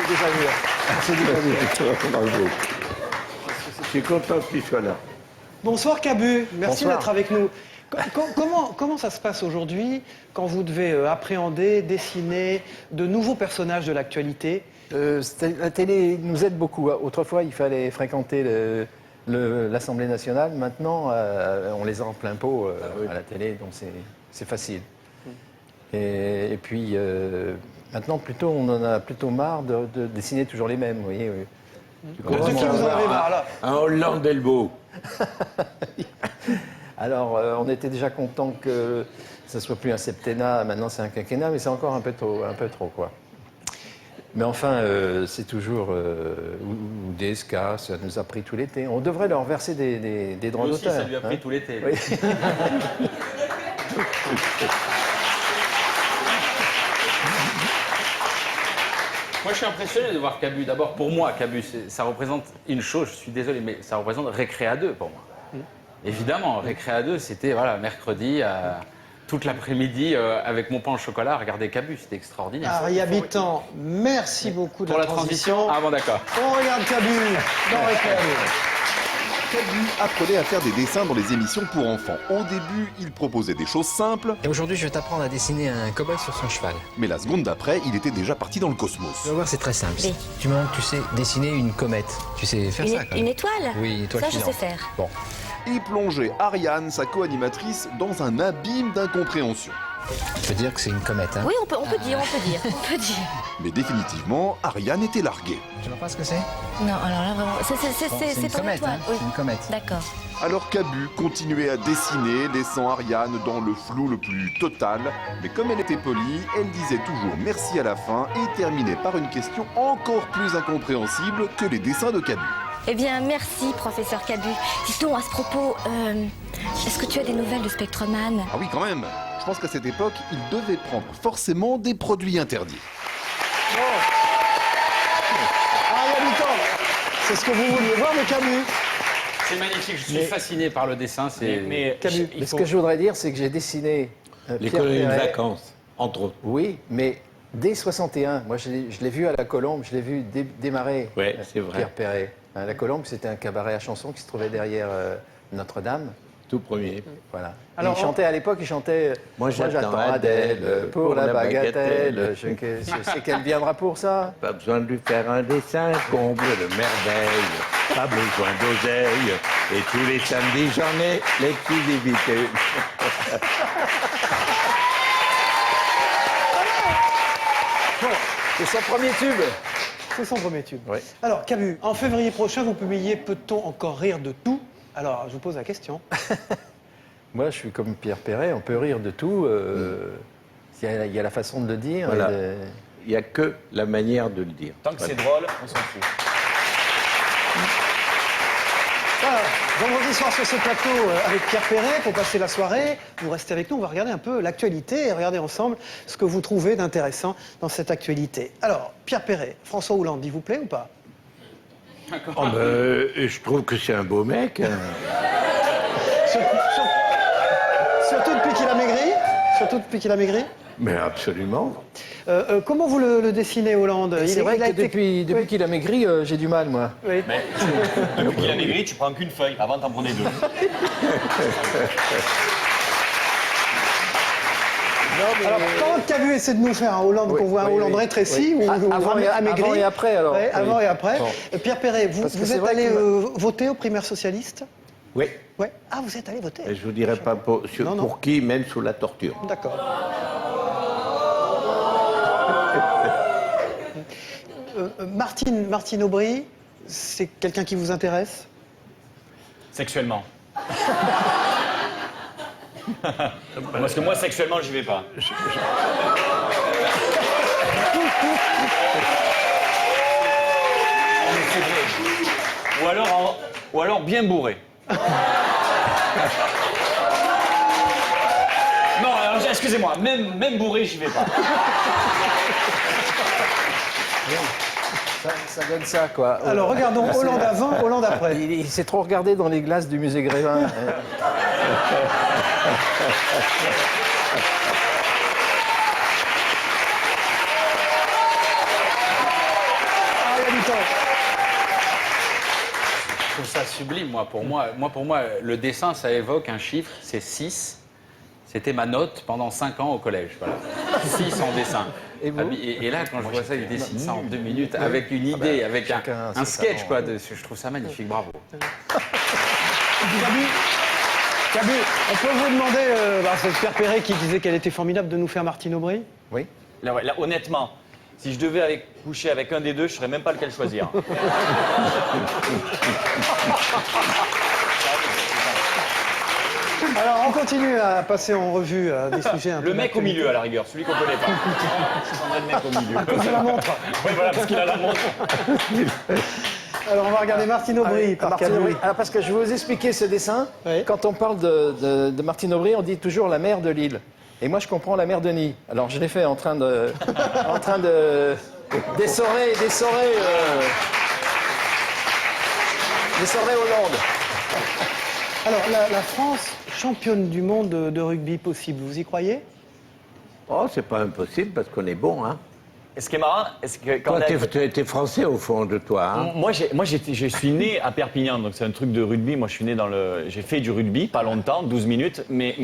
déjà vu. On s'est déjà vu. Bravo. Je suis content que tu sois là. Bonsoir Cabu, merci Bonsoir. d'être avec nous. Comment ça se passe aujourd'hui quand vous devez appréhender, dessiner de nouveaux personnages de l'actualité? La télé nous aide beaucoup. Autrefois, il fallait fréquenter l'Assemblée nationale. Maintenant, on les a en plein pot à la télé, donc c'est facile. Et puis, maintenant, on en a plutôt marre de dessiner toujours les mêmes, vous voyez. De qui vous en avez marre, là? Un Hollande Delbo. Alors, on était déjà content que ça soit plus un septennat, maintenant c'est un quinquennat, mais c'est encore un peu trop, quoi. Mais enfin, c'est toujours ou des SK, ça nous a pris tout l'été. On devrait leur verser des droits d'auteur. Ça lui a pris tout l'été. Oui. Moi, je suis impressionné de voir Cabu. D'abord, pour moi, Cabu, ça représente une chose, je suis désolé, mais ça représente Récré à deux pour moi. Évidemment, Récré à deux, c'était mercredi, toute l'après-midi, avec mon pain au chocolat, à regarder Cabu. C'était extraordinaire. Harry Habitant, merci beaucoup de Pour la la transition. Ah bon, d'accord. On regarde Cabu dans Récré à deux. Cabu apprenait à faire des dessins dans les émissions pour enfants. Au début, il proposait des choses simples, Et aujourd'hui, je vais t'apprendre à dessiner un cow-boy sur son cheval. mais la seconde d'après, il était déjà parti dans le cosmos. Tu vas voir, c'est très simple. Oui. Tu montres, tu sais dessiner une comète. Tu sais faire ça, quand même. Une étoile? Oui, une étoile Ça, je filante. sais faire. Bon. Et plongeait Ariane, sa co-animatrice, dans un abîme d'incompréhension. Je peux dire que c'est une comète, hein. Oui, on peut dire. Mais définitivement, Ariane était larguée. Tu vois pas ce que c'est? Non, alors là, vraiment, Bon, c'est une ton comète, étoile. hein. Oui. C'est une comète. D'accord. Alors Cabu continuait à dessiner, laissant Ariane dans le flou le plus total. Mais comme elle était polie, elle disait toujours merci à la fin et terminait par une question encore plus incompréhensible que les dessins de Cabu. Eh bien, merci, professeur Cabu. Dis-donc, à ce propos, est-ce que tu as des nouvelles de Spectreman? Ah oui, quand même. Je pense qu'à cette époque, il devait prendre forcément des produits interdits. Harry Habitant, c'est ce que vous vouliez voir de Cabu. C'est magnifique, je suis fasciné par le dessin. Mais ce que je voudrais dire, c'est que j'ai dessiné Les Pierre colonies de Perret. vacances, entre autres. Oui, mais dès 61, moi je l'ai vu à la Colombe, je l'ai vu démarrer. Ouais, c'est vrai. Pierre Perret. À la Colombe, c'était un cabaret à chansons qui se trouvait derrière Notre-Dame. Tout premier. Voilà. Alors, Et il chantait à l'époque, il chantait Moi, j'attends Adèle Adèle pour la bagatelle. bagatelle. Je sais qu'elle viendra pour ça. Pas besoin de lui faire un dessin, comble de merveille. Pas besoin d'oseille. Et tous les samedis, j'en ai l'exclusivité. C'est son premier tube. C'est son premier tube. Oui. Alors, Cabu, en février prochain, vous publiez Peut-on encore rire de tout? Alors, je vous pose la question. Moi, je suis comme Pierre Perret, on peut rire de tout. Il y a la façon de le dire. Voilà. et de- Il n'y a que la manière de le dire. Tant que c'est drôle, on s'en fout. Voilà, vendredi soir sur ce plateau avec Pierre Perret pour passer la soirée. Vous restez avec nous, on va regarder un peu l'actualité et regarder ensemble ce que vous trouvez d'intéressant dans cette actualité. Alors, Pierre Perret, François Hollande, il vous plaît ou pas? Oh, je trouve que c'est un beau mec. Hein. Surtout depuis qu'il a maigri. Surtout depuis qu'il a maigri. Mais absolument. Comment vous le dessinez, Hollande? C'est vrai il a que été- depuis Oui. qu'il a maigri, j'ai du mal, moi. Oui. Mais depuis qu'il a maigri, tu prends qu'une feuille. Avant, t'en prenais deux. Alors, pendant que Cabu essaie de nous faire un Hollande, Oui, qu'on voit un oui, Hollande oui. rétréci Oui. ou Avant et après, alors. Ouais, avant Oui. et après. Bon. Pierre Perret, vous, Parce que vous c'est êtes vrai allé que voter aux primaires socialistes? Oui. Ouais. Ah, vous êtes allé voter? Je ne vous dirai pas Non, non. pour qui, même sous la torture. D'accord. Martine Aubry, c'est quelqu'un qui vous intéresse? Sexuellement. Parce que moi, sexuellement, j'y vais pas. Mais c'est vrai. Ou alors bien bourré. Non, alors, excusez-moi, même bourré, j'y vais pas. Ça donne ça, quoi. Alors, regardons Hollande avant, Hollande après. Il s'est trop regardé dans les glaces du musée Grévin. trouve ça sublime, moi. Pour moi, le dessin, ça évoque un chiffre, c'est 6. C'était ma note pendant 5 ans au collège. Voilà. 6 en dessin. Et là, quand je vois ça, il dessine ça en 2 minutes, avec une idée, avec un sketch, quoi. Je trouve ça magnifique, bravo. Cabu, on peut vous demander, c'est Pierre Perret qui disait qu'elle était formidable, de nous faire Martine Aubry? Oui. Là, honnêtement, si je devais aller coucher avec un des deux, je ne saurais même pas lequel choisir. Alors, on continue à passer en revue des sujets un peu Le mec au milieu, à la rigueur, celui qu'on ne connaît pas. Je prendrais le mec au milieu. à cause de la montre. Oui, voilà, parce qu'il a la montre. Alors, on va regarder Martine Aubry par Martine Cabu. Aubry. Alors, parce que je vais vous expliquer ce dessin. Oui. Quand on parle de Martine Aubry, on dit toujours la mère de Lille. Et moi, je comprends la mère de Nid. Alors, je l'ai fait en train de d'essorer Hollande. Alors, la France, championne du monde de rugby possible, vous y croyez? Oh, c'est pas impossible parce qu'on est bon, hein. Et ce qui est marrant, c'est que quand Toi, t'es français au fond de toi, hein. je suis né à Perpignan, donc c'est un truc de rugby. Moi, je suis né j'ai fait du rugby, pas longtemps, 12 minutes, mais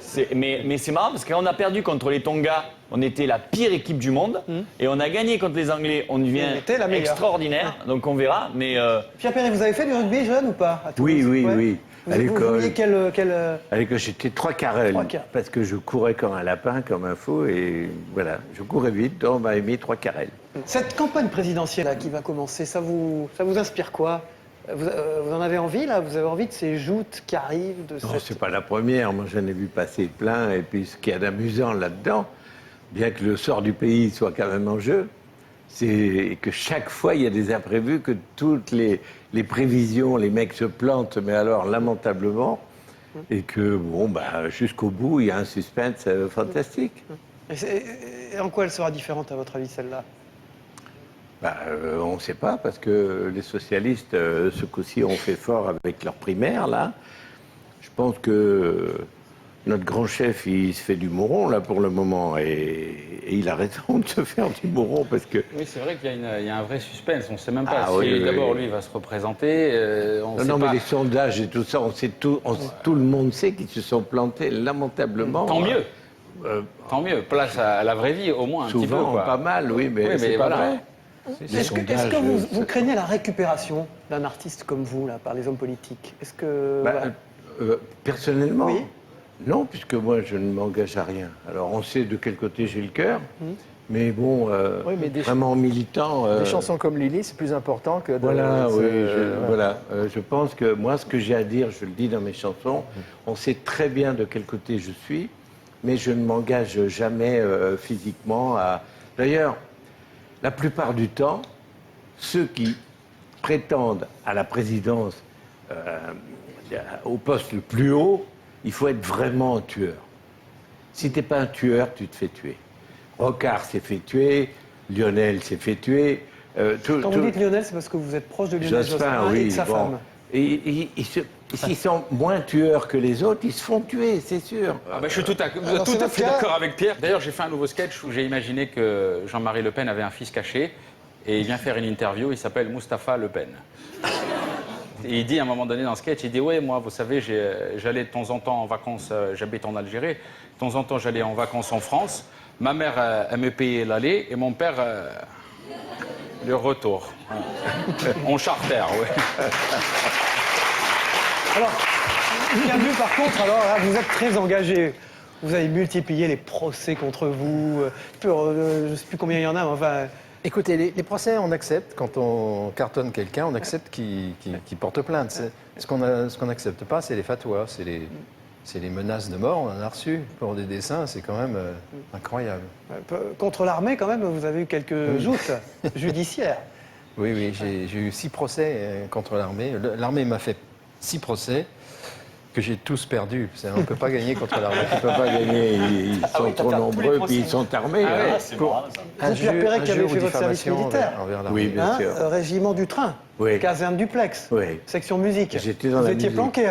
c'est marrant parce qu'on a perdu contre les Tonga, on était la pire équipe du monde, et on a gagné contre les Anglais, on devient On était la meilleure. extraordinaire, donc on verra, mais... Pierre Perret, vous avez fait du rugby jeune ou pas à Toulouse? Oui. Ouais. À Vous l'école. vouliez quel À l'école, j'étais 3 carrels, 3 quarts. parce que je courais comme un lapin, comme un fou, et voilà, je courais vite, donc on m'a mis 3 carrels. Cette campagne présidentielle là, qui va commencer, ça vous inspire quoi? Vous en avez envie, là? Vous avez envie de ces joutes qui arrivent de Non, cette... c'est pas la première, moi j'en ai vu passer plein, et puis ce qu'il y a d'amusant là-dedans, bien que le sort du pays soit quand même en jeu, c'est que chaque fois il y a des imprévus, que toutes les prévisions, les mecs se plantent, mais alors lamentablement, et que bon, jusqu'au bout, il y a un suspense fantastique. Et en quoi elle sera différente à votre avis, celle-là? On ne sait pas, parce que les socialistes, ce coup-ci, ont fait fort avec leur primaire, là. Je pense que notre grand chef, il se fait du mouron, là, pour le moment, et il a raison de se faire du mouron, parce que... Oui, c'est vrai qu'il y a un vrai suspense. On ne sait même pas si oui, d'abord oui. lui va se représenter. Mais les sondages et tout ça, on sait tout le monde sait qu'ils se sont plantés lamentablement. Tant mieux. Tant mieux. Place à la vraie vie, au moins un petit peu. Souvent, Quoi. pas mal, oui, mais Oui, c'est mais pas voilà. vrai. Est-ce que vous craignez la récupération d'un artiste comme vous, là, par les hommes politiques? Est-ce que... Personnellement, Oui. non, puisque moi, je ne m'engage à rien. Alors, on sait de quel côté j'ai le cœur, mais bon, Oui, mais vraiment militant... Des chansons comme Lily, c'est plus important que de... Voilà, je pense que moi, ce que j'ai à dire, je le dis dans mes chansons, on sait très bien de quel côté je suis, mais je ne m'engage jamais physiquement à... D'ailleurs, la plupart du temps, ceux qui prétendent à la présidence, au poste le plus haut, il faut être vraiment un tueur. Si tu n'es pas un tueur, tu te fais tuer. Rocard s'est fait tuer, Lionel s'est fait tuer. Quand vous dites Lionel, c'est parce que vous êtes proche de Lionel Jospin et de sa femme. Et s'ils sont moins tueurs que les autres, ils se font tuer, c'est sûr. Je suis tout à Alors, c'est fait votre cas d'accord avec Pierre. D'ailleurs, j'ai fait un nouveau sketch où j'ai imaginé que Jean-Marie Le Pen avait un fils caché et il vient faire une interview, il s'appelle Mustapha Le Pen. Et il dit à un moment donné dans le sketch, il dit « Ouais, moi, vous savez, j'allais de temps en temps en vacances, j'habite en Algérie, de temps en temps j'allais en vacances en France, ma mère, elle me payait l'aller et mon père, le retour. En charter, oui. » Alors, bien vu par contre, alors là, vous êtes très engagé. Vous avez multiplié les procès contre vous. Je ne sais plus combien il y en a, mais enfin... Écoutez, les procès, on accepte. Quand on cartonne quelqu'un, on accepte qu'il porte plainte. Ce qu'on n'accepte pas, c'est les fatwas, c'est les menaces de mort. On en a reçu pour des dessins, c'est quand même incroyable. Contre l'armée, quand même, vous avez eu quelques joutes judiciaires. Oui, j'ai eu 6 procès contre l'armée. L'armée m'a fait 6 procès que j'ai tous perdus. On ne peut pas gagner contre l'armée. On ne peut pas gagner, ils sont trop nombreux, puis ils sont armés. hein. c'est marrant, ça. C'est Pierre Perret qui avait fait votre service diffamation militaire. envers l'armée. Oui, bien sûr. Régiment du train, Oui. caserne duplex, Oui. section musique. J'étais dans vous la étiez musique. planqué alors.